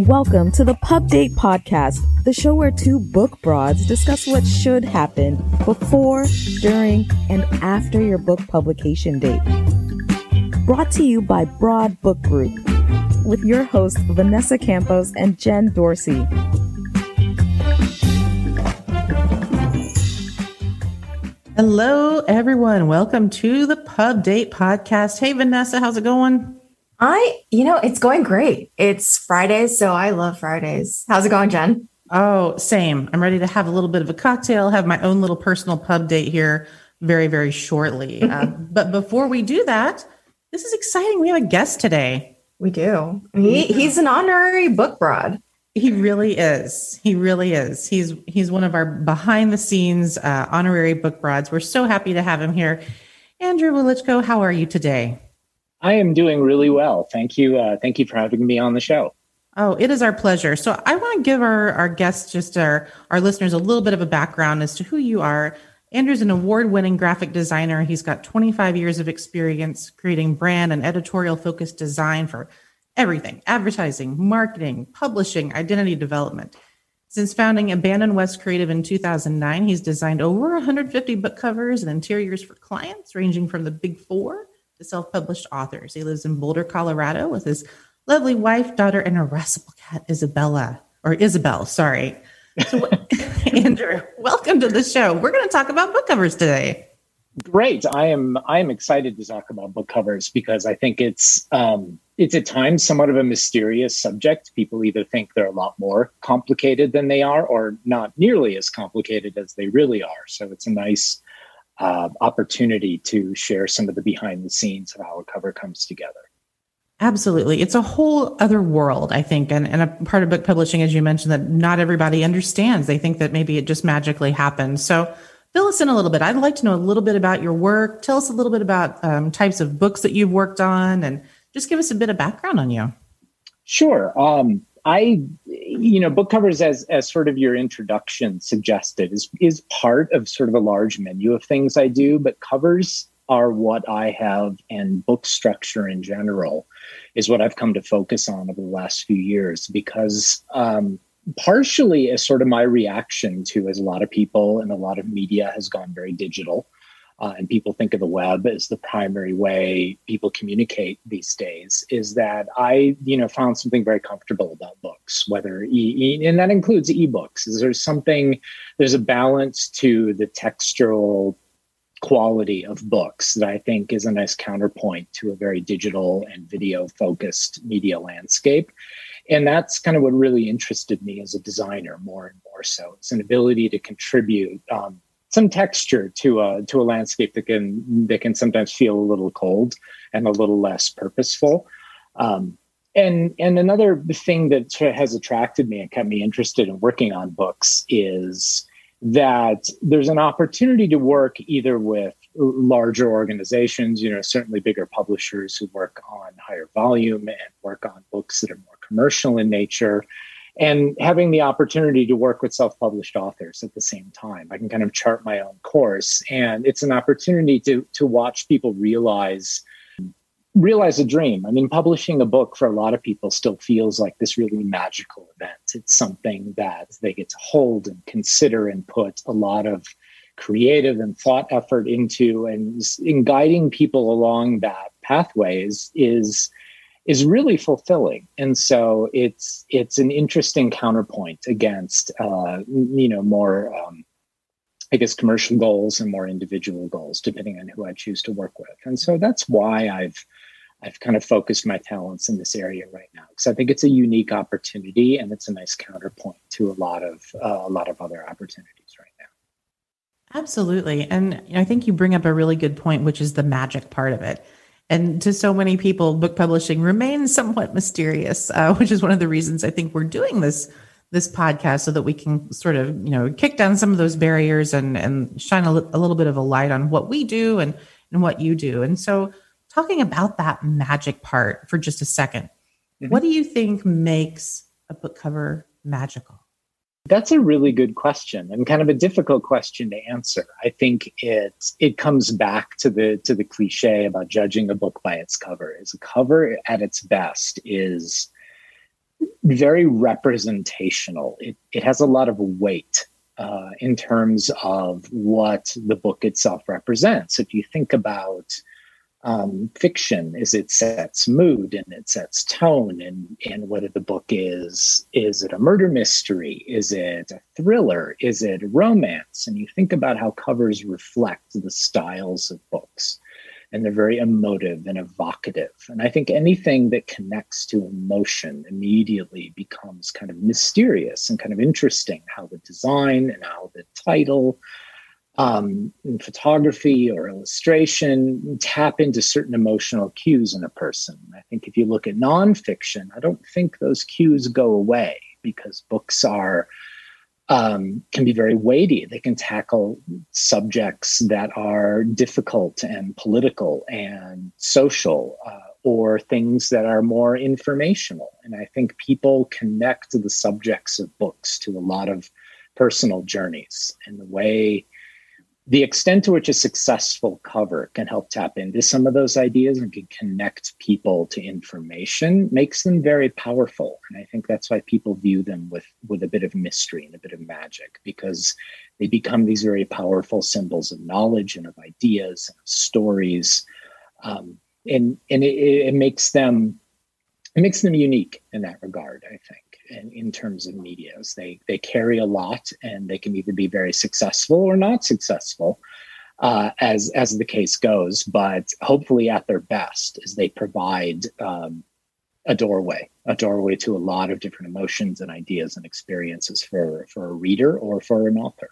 Welcome to the Pub Date Podcast, the show where two book broads discuss what should happen before, during, and after your book publication date. Brought to you by Broad Book Group, with your hosts Vanessa Campos and Jen Dorsey. Hello, everyone. Welcome to the Pub Date Podcast. Hey, Vanessa, how's it going? It's going great. It's Fridays, so I love Fridays. How's it going, Jen? Oh, same. I'm ready to have a little bit of a cocktail, have my own little personal pub date here very, very shortly. But before we do that, this is exciting. We have a guest today. We do. He's an honorary book broad. He really is. He really is. He's one of our behind the scenes honorary book broads. We're so happy to have him here. Andrew Welyczko, how are you today? I am doing really well. Thank you. Thank you for having me on the show. Oh, it is our pleasure. So I want to give our guests, just our listeners, a little bit of a background as to who you are. Andrew's an award-winning graphic designer. He's got 25 years of experience creating brand and editorial-focused design for everything: advertising, marketing, publishing, identity development. Since founding Abandoned West Creative in 2009, he's designed over 150 book covers and interiors for clients ranging from the Big Four to self-published authors. He lives in Boulder, Colorado with his lovely wife, daughter, and irascible cat, Isabel, sorry. So, Andrew, welcome to the show. We're going to talk about book covers today. Great. I am excited to talk about book covers because I think it's at times somewhat of a mysterious subject. People either think they're a lot more complicated than they are or not nearly as complicated as they really are. So it's a nice opportunity to share some of the behind the scenes of how a cover comes together. Absolutely. It's a whole other world, I think. And a part of book publishing, as you mentioned, that not everybody understands. They think that maybe it just magically happens. So fill us in a little bit. I'd like to know a little bit about your work. Tell us a little bit about types of books that you've worked on, and just give us a bit of background on you. Sure. Book covers, as sort of your introduction suggested, is part of sort of a large menu of things I do, but covers are what I have, and book structure in general is what I've come to focus on over the last few years, because partially as sort of my reaction to, as a lot of people and a lot of media has gone very digital, and people think of the web as the primary way people communicate these days, is that I, found something very comfortable about books, and that includes ebooks. There's a balance to the textural quality of books that I think is a nice counterpoint to a very digital and video focused media landscape. And that's kind of what really interested me as a designer more and more so. It's an ability to contribute some texture to a landscape that can sometimes feel a little cold and a little less purposeful. And another thing that sort of has attracted me and kept me interested in working on books is that there's an opportunity to work either with larger organizations, certainly bigger publishers who work on higher volume and work on books that are more commercial in nature, and having the opportunity to work with self-published authors at the same time. I can kind of chart my own course, and it's an opportunity to watch people realize a dream. I mean, publishing a book for a lot of people still feels like this really magical event. It's something that they get to hold and consider and put a lot of creative and thought effort into, and in guiding people along that pathway is really fulfilling. And so it's an interesting counterpoint against, more, commercial goals and more individual goals, depending on who I choose to work with. And so that's why I've kind of focused my talents in this area right now, because I think it's a unique opportunity and it's a nice counterpoint to a lot of other opportunities right now. Absolutely. And I think you bring up a really good point, which is the magic part of it. And to so many people, book publishing remains somewhat mysterious, which is one of the reasons I think we're doing this podcast, so that we can sort of, kick down some of those barriers and shine a little bit of a light on what we do and what you do. And so talking about that magic part for just a second, What do you think makes a book cover magical? That's a really good question, and kind of a difficult question to answer. I think it comes back to the cliche about judging a book by its cover. Is a cover at its best is very representational. It has a lot of weight in terms of what the book itself represents. If you think about fiction, is it sets mood and it sets tone, and whether the book is it a murder mystery? Is it a thriller? Is it romance? And you think about how covers reflect the styles of books, and they're very emotive and evocative. And I think anything that connects to emotion immediately becomes kind of mysterious and kind of interesting, how the design and how the title, in photography or illustration, tap into certain emotional cues in a person. I think if you look at nonfiction, I don't think those cues go away, because books can be very weighty. They can tackle subjects that are difficult and political and social, or things that are more informational. And I think people connect the subjects of books to a lot of personal journeys, and the extent to which a successful cover can help tap into some of those ideas and can connect people to information makes them very powerful. And I think that's why people view them with a bit of mystery and a bit of magic, because they become these very powerful symbols of knowledge and of ideas and of stories. And it makes them unique in that regard, I think. And in terms of media, they carry a lot, and they can either be very successful or not successful, as the case goes. But hopefully, at their best, is they provide a doorway to a lot of different emotions and ideas and experiences for a reader or for an author.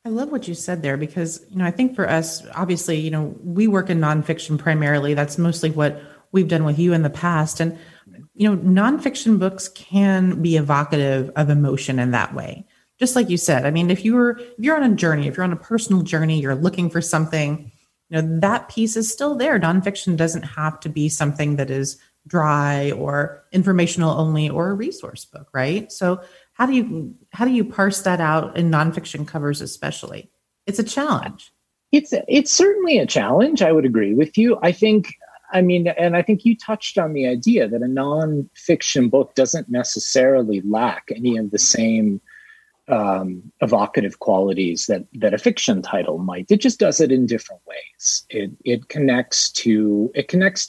I love what you said there, because, I think for us, obviously, we work in nonfiction primarily. That's mostly what we've done with you in the past. And, nonfiction books can be evocative of emotion in that way. Just like you said, I mean, if you're on a journey, if you're on a personal journey, you're looking for something, that piece is still there. Nonfiction doesn't have to be something that is dry or informational only, or a resource book, right? So how do you parse that out in nonfiction covers, especially? It's a challenge. It's certainly a challenge. I would agree with you. I think you touched on the idea that a nonfiction book doesn't necessarily lack any of the same evocative qualities that a fiction title might. It just does it in different ways. It connects to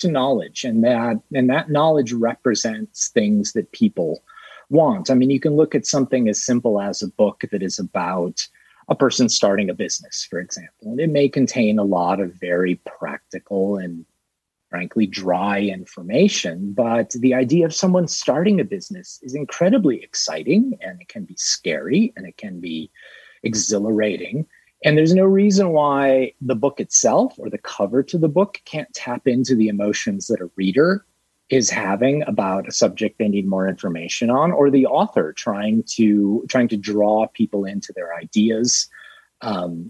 knowledge, and that knowledge represents things that people want. I mean, you can look at something as simple as a book that is about a person starting a business, for example, and it may contain a lot of very practical and frankly dry information, but the idea of someone starting a business is incredibly exciting, and it can be scary, and it can be exhilarating. And there's no reason why the book itself or the cover to the book can't tap into the emotions that a reader is having about a subject they need more information on, or the author trying to draw people into their ideas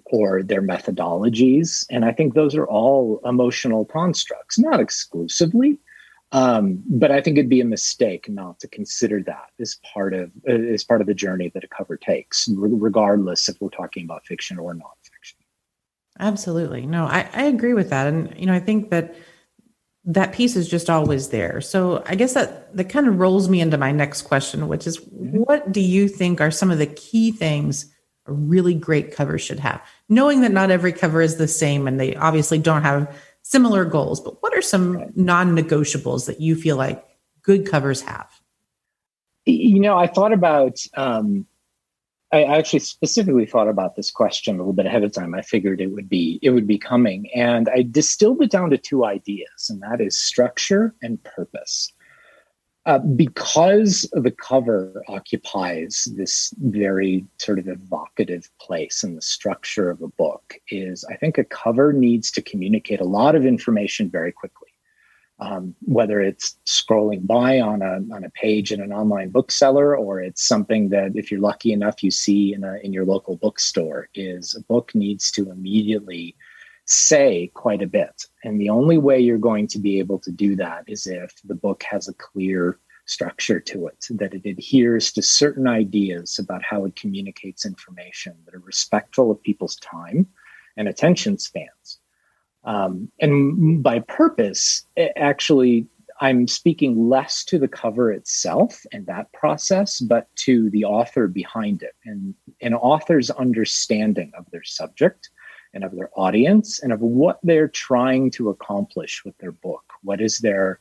or their methodologies. And I think those are all emotional constructs, not exclusively, but I think it'd be a mistake not to consider that as part of the journey that a cover takes, regardless if we're talking about fiction or nonfiction. Absolutely. No, I agree with that. And, I think that piece is just always there. So I guess that kind of rolls me into my next question, which is, what do you think are some of the key things a really great cover should have? Knowing that not every cover is the same, and they obviously don't have similar goals, but what are some non-negotiables that you feel like good covers have? I thought about, I actually specifically thought about this question a little bit ahead of time. I figured it would be coming, and I distilled it down to two ideas, and that is structure and purpose. Because the cover occupies this very sort of evocative place in the structure of a book, I think a cover needs to communicate a lot of information very quickly. Whether it's scrolling by on a page in an online bookseller, or it's something that, if you're lucky enough, you see in your local bookstore, is a book needs to immediately say quite a bit. And the only way you're going to be able to do that is if the book has a clear structure to it, that it adheres to certain ideas about how it communicates information that are respectful of people's time and attention spans. And by purpose, actually, I'm speaking less to the cover itself and that process, but to the author behind it and an author's understanding of their subject and of their audience and of what they're trying to accomplish with their book. What is their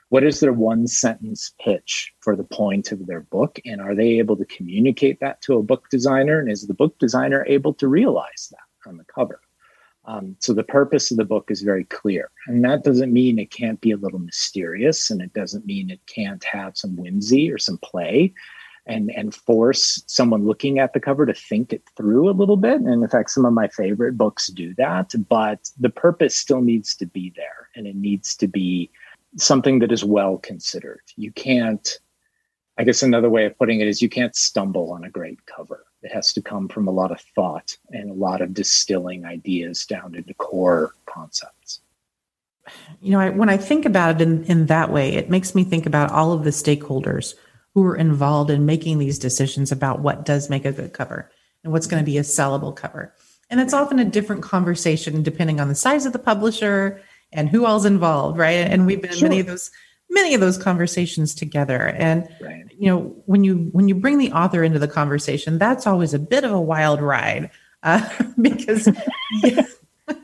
one sentence pitch for the point of their book? And are they able to communicate that to a book designer? And is the book designer able to realize that on the cover? So the purpose of the book is very clear. And that doesn't mean it can't be a little mysterious, and it doesn't mean it can't have some whimsy or some play and force someone looking at the cover to think it through a little bit. And in fact, some of my favorite books do that, but the purpose still needs to be there, and it needs to be something that is well considered. You can't, I guess another way of putting it is you can't stumble on a great cover. It has to come from a lot of thought and a lot of distilling ideas down into core concepts. You know, when I think about it in that way, it makes me think about all of the stakeholders who are involved in making these decisions about what does make a good cover and what's going to be a sellable cover. And it's often a different conversation depending on the size of the publisher and who all's involved, right? And we've been in many of those conversations together. And right. You know, when you bring the author into the conversation, that's always a bit of a wild ride because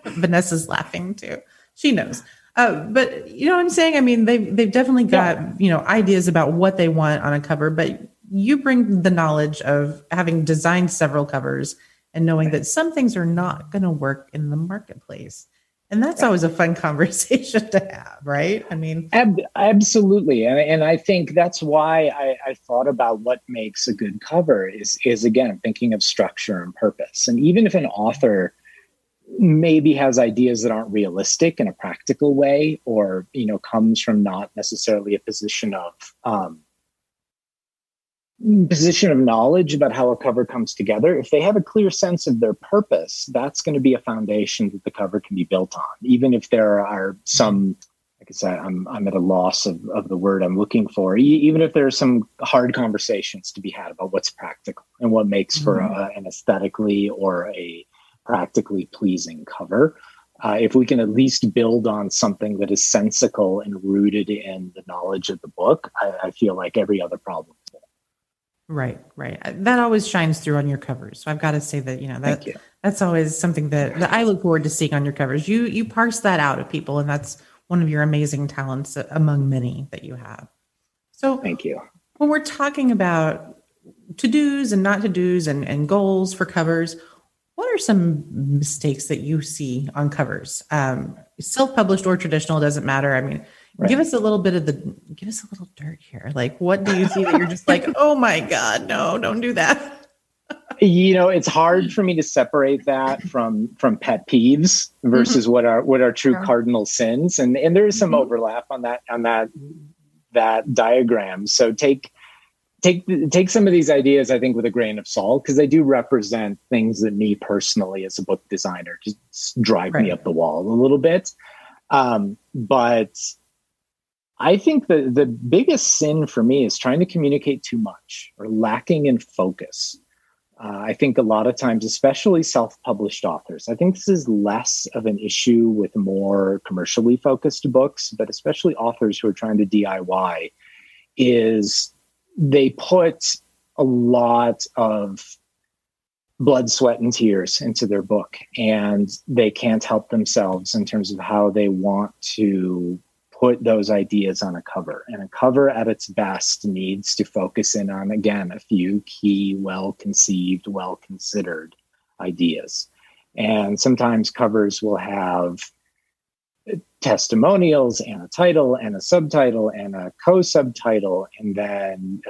Vanessa's laughing too. She knows. But you know what I'm saying? I mean, they've definitely got, ideas about what they want on a cover, but you bring the knowledge of having designed several covers and knowing that some things are not going to work in the marketplace. And that's always a fun conversation to have, right? I mean, absolutely. And I think that's why I thought about what makes a good cover is again, thinking of structure and purpose. And even if an author maybe has ideas that aren't realistic in a practical way, or, comes from not necessarily a position of knowledge about how a cover comes together, if they have a clear sense of their purpose, that's going to be a foundation that the cover can be built on. Even if there are some, like I said, I'm at a loss of the word I'm looking for, even if there are some hard conversations to be had about what's practical and what makes for an aesthetically or a practically pleasing cover. If we can at least build on something that is sensical and rooted in the knowledge of the book, I feel like every other problem is there. Right. That always shines through on your covers. So I've got to say that, that's always something that I look forward to seeing on your covers. You parse that out of people, and that's one of your amazing talents among many that you have. So thank you. When we're talking about to-dos and not to-dos and goals for covers, what are some mistakes that you see on covers? Self-published or traditional, doesn't matter. I mean, give us a little dirt here. Like, what do you see that you're just like, oh my God, no, don't do that. It's hard for me to separate that from pet peeves versus what are true cardinal sins. And there is some overlap on that diagram. So take some of these ideas, I think, with a grain of salt, because they do represent things that me personally as a book designer just drive me up the wall a little bit. But I think the biggest sin for me is trying to communicate too much or lacking in focus. I think a lot of times, especially self-published authors, I think this is less of an issue with more commercially focused books, but especially authors who are trying to DIY, is they put a lot of blood, sweat, and tears into their book, and they can't help themselves in terms of how they want to put those ideas on a cover. And a cover at its best needs to focus in on, again, a few key, well-conceived, well-considered ideas. And sometimes covers will have testimonials and a title and a subtitle and a co-subtitle and then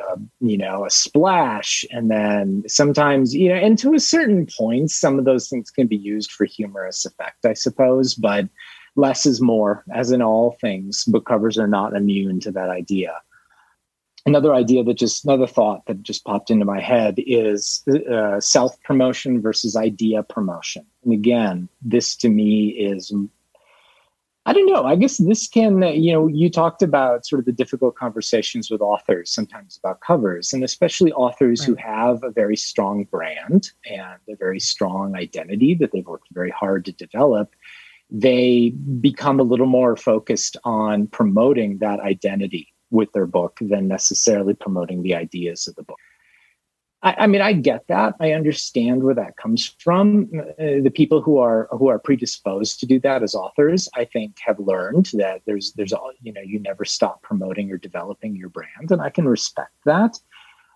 a splash, and then sometimes and to a certain point some of those things can be used for humorous effect, I suppose, but less is more, as in all things. Book covers are not immune to that idea. Another thought that just popped into my head is self-promotion versus idea promotion. And again, this to me is, I don't know, I guess this can, you talked about sort of the difficult conversations with authors sometimes about covers, and especially authors who have a very strong brand and a very strong identity that they've worked very hard to develop. they become a little more focused on promoting that identity with their book than necessarily promoting the ideas of the book. I mean, I get that. I understand where that comes from. The people who are predisposed to do that as authors, I think, have learned that there's you never stop promoting or developing your brand, and I can respect that.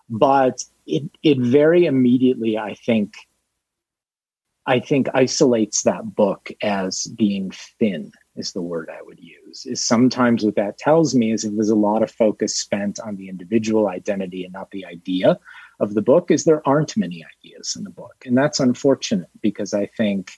But it very immediately, I think isolates that book as being thin, is the word I would use. Is sometimes what that tells me is if there's a lot of focus spent on the individual identity and not the idea of the book, is there aren't many ideas in the book. And that's unfortunate, because I think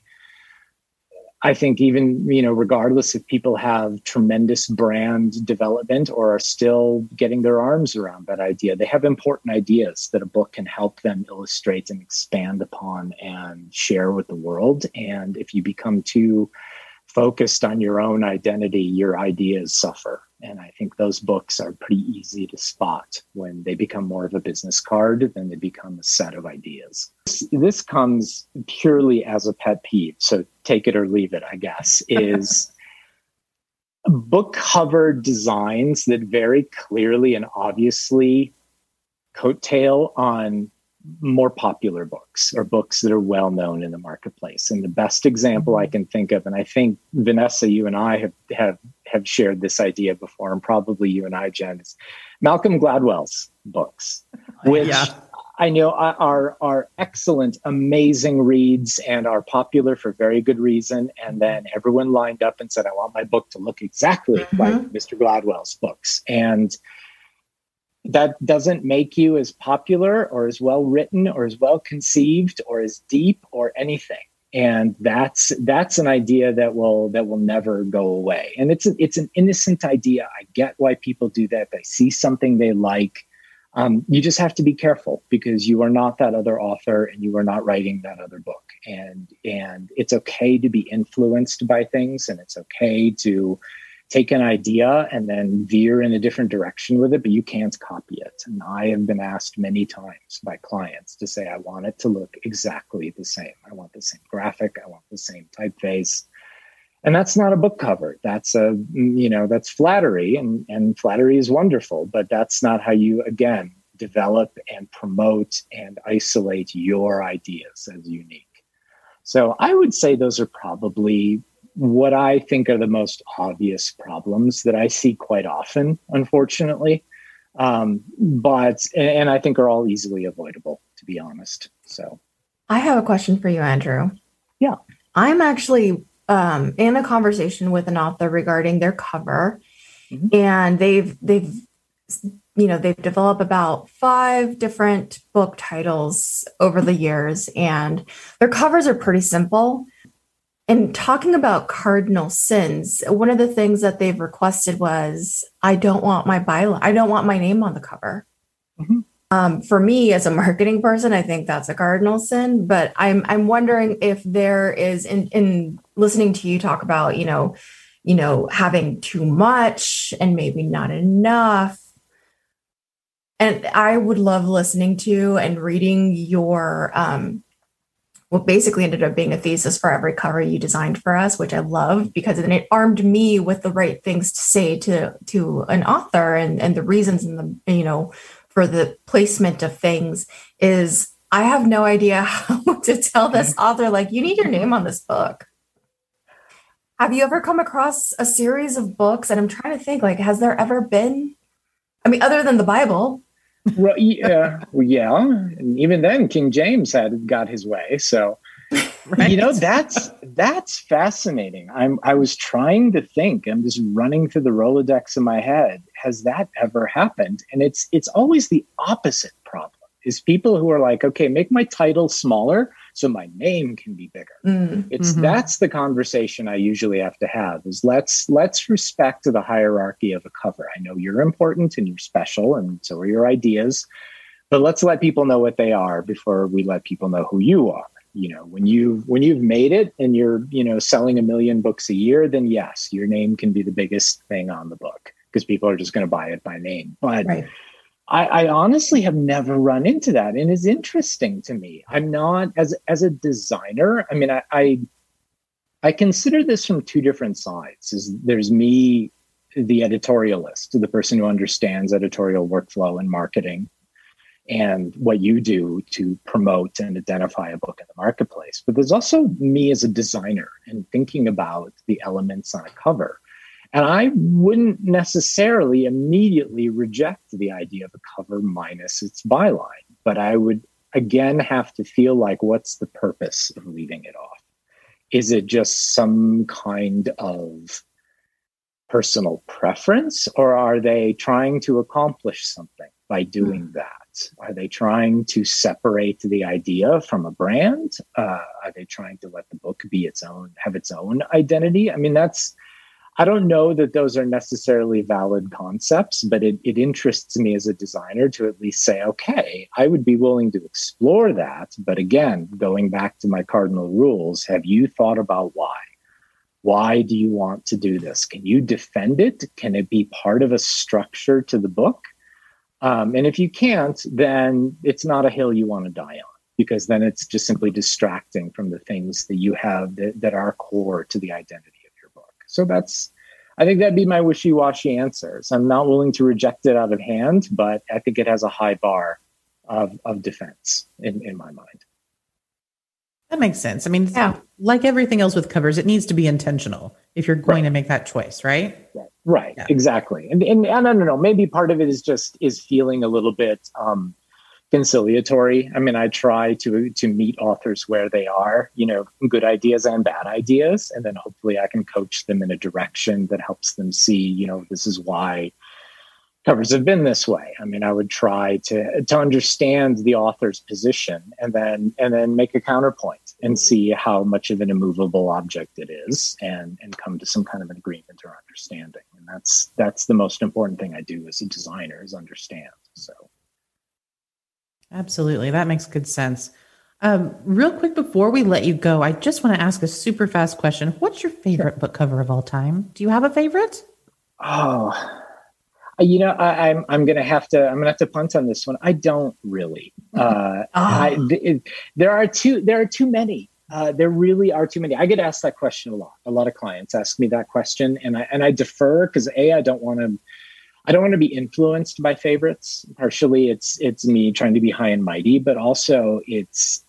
even, regardless if people have tremendous brand development or are still getting their arms around that idea, they have important ideas that a book can help them illustrate and expand upon and share with the world. And if you become too focused on your own identity, your ideas suffer. And I think those books are pretty easy to spot when they become more of a business card than they become a set of ideas. This comes purely as a pet peeve, so take it or leave it, I guess, is book cover designs that very clearly and obviously coattail on more popular books or books that are well known in the marketplace. And the best example I can think of, and I think Vanessa, you and I have shared this idea before, and probably you and I, Jen, is Malcolm Gladwell's books, which I know are excellent, amazing reads and are popular for very good reason. And then everyone lined up and said, I want my book to look exactly like Mr. Gladwell's books. And that doesn't make you as popular or as well written or as well conceived or as deep or anything. And that's an idea that will never go away. And it's an innocent idea. I get why people do that. They see something they like. You just have to be careful, because you are not that other author and you are not writing that other book. And it's okay to be influenced by things, and it's okay to take an idea and then veer in a different direction with it, but you can't copy it. And I have been asked many times by clients to say, I want it to look exactly the same. I want the same graphic. I want the same typeface. And that's not a book cover. That's that's flattery, and flattery is wonderful, but that's not how you, again, develop and promote and isolate your ideas as unique. So I would say those are probably what I think are the most obvious problems that I see quite often, unfortunately. But I think are all easily avoidable, to be honest. So I have a question for you, Andrew. Yeah. I'm actually in a conversation with an author regarding their cover, and they've developed about 5 different book titles over the years, and their covers are pretty simple. And talking about cardinal sins, one of the things that they've requested was, I don't want my name on the cover. For me, as a marketing person, I think that's a cardinal sin. But I'm wondering if there is, in listening to you talk about, having too much and maybe not enough. And I would love listening to and reading your what basically ended up being a thesis for every cover you designed for us, which I love, because then it armed me with the right things to say to an author, and the reasons for the placement of things is I have no idea how to tell this author, like, you need your name on this book. Have you ever come across a series of books? And I'm trying to think, like, has there ever been, other than the Bible? Well, yeah. And even then, King James got his way. So, right. That's fascinating. I was trying to think. I'm just running through the Rolodex in my head. Has that ever happened? And it's always the opposite problem. Is people who are like, okay, make my title smaller so my name can be bigger. That's the conversation I usually have to have, is let's respect the hierarchy of a cover. I know you're important and you're special, and so are your ideas, but let's let people know what they are before we let people know who you are. When you've made it and you're, selling 1 million books a year, then yes, your name can be the biggest thing on the book, because people are just going to buy it by name. But right. I honestly have never run into that. And it's interesting to me. I'm not, as a designer, I consider this from two different sides. There's me, the editorialist, the person who understands editorial workflow and marketing and what you do to promote and identify a book in the marketplace. But there's also me as a designer and thinking about the elements on a cover. And I wouldn't necessarily immediately reject the idea of a cover minus its byline, but I would again have to feel like, what's the purpose of leaving it off? Is it just some kind of personal preference, or are they trying to accomplish something by doing that? Are they trying to separate the idea from a brand? Are they trying to let the book be have its own identity? I mean, I don't know that those are necessarily valid concepts, but it interests me as a designer to at least say, okay, I would be willing to explore that. But again, going back to my cardinal rules, have you thought about why? Why do you want to do this? Can you defend it? Can it be part of a structure to the book? And if you can't, then it's not a hill you want to die on, because then it's just simply distracting from the things that you have that are core to the identity. So I think that'd be my wishy-washy answers. I'm not willing to reject it out of hand, but I think it has a high bar of defense in my mind. That makes sense. I mean, like everything else with covers, it needs to be intentional if you're going to make that choice, right? Right. Yeah. Exactly. And I don't know, maybe part of it is feeling a little bit conciliatory. I mean, I try to meet authors where they are, good ideas and bad ideas. And then hopefully I can coach them in a direction that helps them see, this is why covers have been this way. I mean, I would try to understand the author's position and then make a counterpoint and see how much of an immovable object it is and come to some kind of an agreement or understanding. And that's the most important thing I do as a designer, is understand. So. Absolutely. That makes good sense. Real quick before we let you go, I just want to ask a super fast question. What's your favorite book cover of all time? Do you have a favorite? Oh, I'm gonna have to punt on this one. I don't really. There are too many. There really are too many. I get asked that question a lot. A lot of clients ask me that question, and I defer because I don't want to be influenced by favorites. Partially, it's me trying to be high and mighty, but also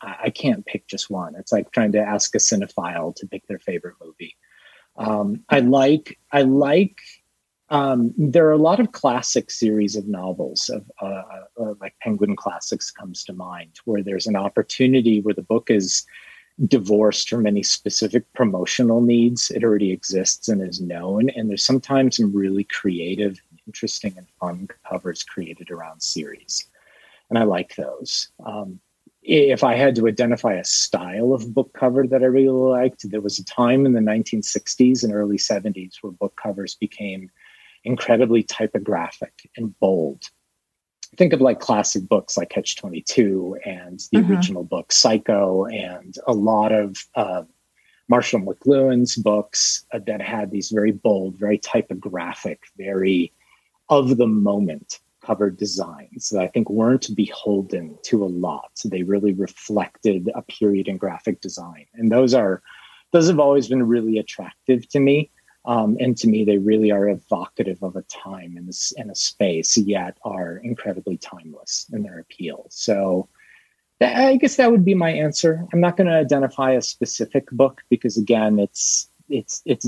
I can't pick just one. It's like trying to ask a cinephile to pick their favorite movie. There are a lot of classic series of novels like Penguin Classics comes to mind, where there's an opportunity where the book is divorced from any specific promotional needs. It already exists and is known. And there's sometimes some really creative, interesting, and fun covers created around series. And I like those. If I had to identify a style of book cover that I really liked, there was a time in the 1960s and early 70s where book covers became incredibly typographic and bold. Think of like classic books like Catch-22 and the original book Psycho, and a lot of Marshall McLuhan's books that had these very bold, very typographic, very of the moment cover designs that I think weren't beholden to a lot. They really reflected a period in graphic design. And those have always been really attractive to me. And to me, they really are evocative of a time in a space, yet are incredibly timeless in their appeal. So I guess that would be my answer. I'm not going to identify a specific book because, again, it's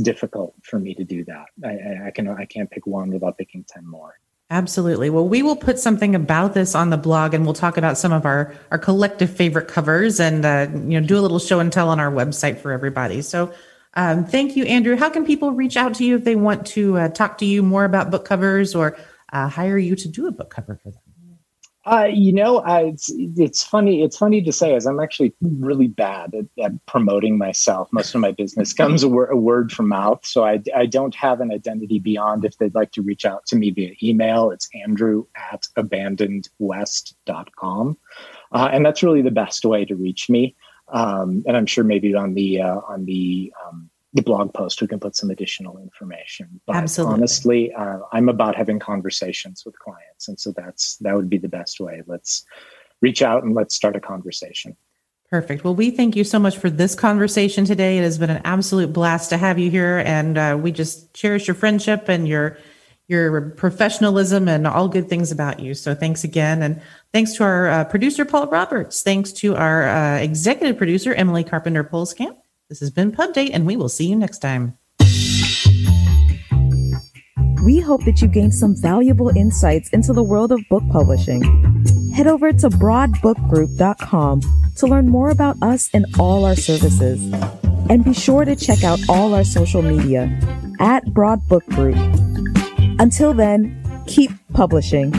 difficult for me to do that. I can't pick one without picking 10 more. Absolutely. Well, we will put something about this on the blog, and we'll talk about some of our collective favorite covers and do a little show and tell on our website for everybody. So thank you, Andrew. How can people reach out to you if they want to talk to you more about book covers or hire you to do a book cover for them? It's funny to say, as I'm actually really bad at promoting myself. Most of my business comes a word from mouth. So I don't have an identity beyond if they'd like to reach out to me via email. It's andrew@abandonedwest.com. And that's really the best way to reach me. And I'm sure maybe on the blog post, we can put some additional information. But Absolutely. Honestly, I'm about having conversations with clients. And so that would be the best way. Let's reach out and let's start a conversation. Perfect. Well, we thank you so much for this conversation today. It has been an absolute blast to have you here, and we just cherish your friendship and your professionalism and all good things about you. So thanks again. And thanks to our producer, Paul Roberts. Thanks to our executive producer, Emily Carpenter-Polskamp. This has been Pub Date, and we will see you next time. We hope that you gained some valuable insights into the world of book publishing. Head over to broadbookgroup.com to learn more about us and all our services. And be sure to check out all our social media at Broad Book Group. Until then, keep publishing.